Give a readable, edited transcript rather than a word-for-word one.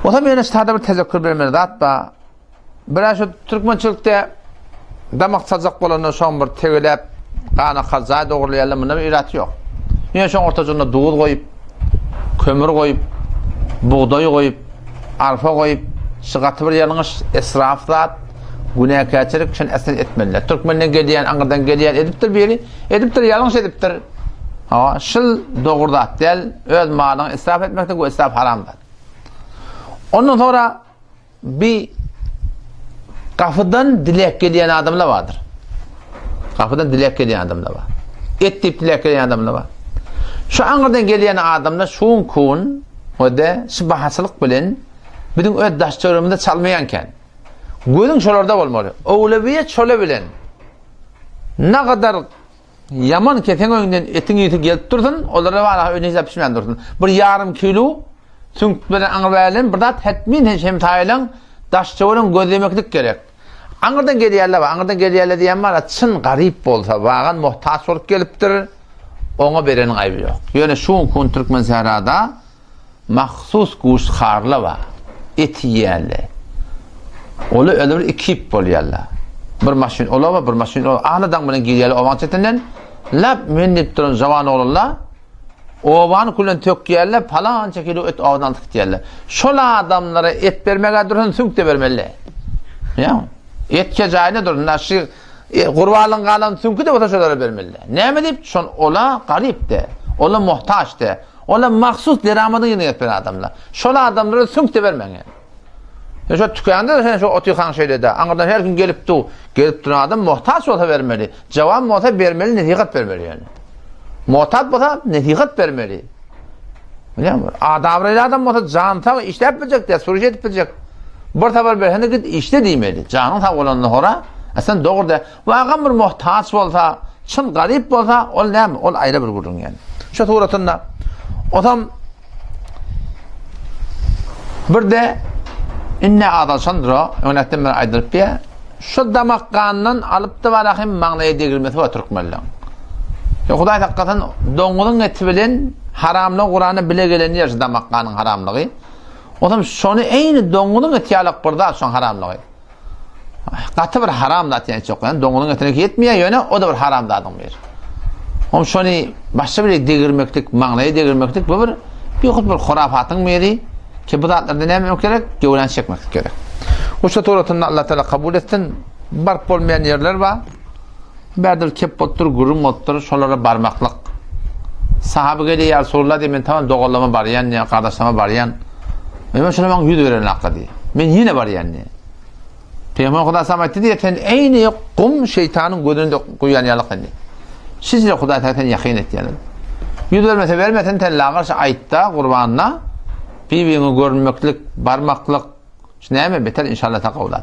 O da meni ştada bir tezekkür bermeli zatba. Biraz şu Türkmençilikde damak sazak bolandan soň bir tegelep gana kaza dogurlaýarlar munda bir irat yok. Ýene şoň ortajynda duğul goýup, kömür goýup, buğday goýup, arpa goýup, şygaty bir ýalňyş israf zat, günäkäçilik şen esas etmeliler. Türkmenden gelýän, aňyrdan gelýän edipdir biri, edipdir ýalňyş edipdir. Ha, şol dogurda del öz malyny israf etmekde bu israf haramdır. Ondan sonra bir kapıdan dilek gelen adamlar vardır. Kapıdan dilek gelen adamlar var. Et tip dilek gelen adamlar var. Şu anırdan gelen adamlar şuun kun o da sıbahasılık bilen bizim öz daşçılarımızda çalmayanken gözün şolarda olmalı. Oğlabiye çola bilen ne kadar yaman keten önünden etin eti gelip durdun, onlara var önünüze pişmeyen durdun. Bir yarım kilo çünkü bilen anıverlen bir da tetmin hem taylan daşçıların gözlemeklik gerek. Anırdan geliyerler var. Anırdan geliyerler diyen var. Çın garip olsa, bağın muhtaç olup geliptir. Ona berenin ayıbı yok. Yani şu kun Türkmen Zehra'da mahsus kuş harlı var. Eti yiyerler. Olu öyle bir ekip oluyorlar. Bir maşin ola var, bir maşin ola. Anıdan bunu geliyerler ovan çetinden. Lap mühendip durun zaman olurlar. Ovan kullan tök yerler. Falanca kilo et ovadan tık diyerler. Şola adamlara et vermeye durun, sünk de vermeli. Ya. Etke cayına durun. Naşı kurvalın kalan çünkü de o da şöyle vermeliler. Ne mi deyip? Şun ola garip de. Ola muhtaç de. Ola mahsus deramadın yine etmen adamlar. Şola adamlara çünkü de vermen yani. Şu tükanda da sen şu otuyan şeyle de. Ankara'dan her gün gelip duran adam muhtaç olsa vermeli. Cevap muhtaç vermeli, netikat vermeli yani. Muhtaç olsa netikat vermeli. Biliyor musun? Adamlarıyla adam muhtaç canı işte yapmayacak diye sorucu edip bilecek. Bir tabar berhende git işte diýmeli. Janyň ta bolandy hora, asan dogurda. Wagam bir muhtaç bolsa, çyn garip bolsa, ol näme? Ol aýra bir gurun yani. Şu turatynda otam bir de inne adalşandra, öňetden bir aýdyryp ýa. Şu damak gandan alypdy barahym maňlaýa degilmesi we türkmenler. Ya Hudaý hakykatan doňulyň eti bilen haramly Qur'any bile geleni ýaş damak ganyň haramlygy. Otam şonu eyni doňulyň eti ýalyp birda şoň haramlygy. Gaty bir haram zat ýa çok. Yani doňulyň etine ýetmeýär ýöne o da bir haram zadyň bir. Om şonu başga bir degirmeklik, maňlaýa degirmeklik bu bir hurafatyň biri ki bu zatlardan näme gerek? Göwlen çekmek gerek. Oşa toratynda Allah Taala kabul etsin. Bark bolmayan ýerler bar. Bädil kep botdur, gurum botdur, şolara barmaklyk. Sahabe gele ýa Rasulullah diýen tamam dogalama barýan ýa kardaşlama barýan. Men şuna maň ýüz beren hakda diýip. Men ýene barýan diýip. Peygamber Huda samatdy diýip sen eýni gum şeytanyň gözünde goýan ýalyk diýip. Sizle Huda taýtan ýaqyn etýän. Ýüz bermese bermesen ten lagarşy aýtda gurbanyna bibiňi görünmeklik, barmaklyk, näme beter inşallah taqawlat.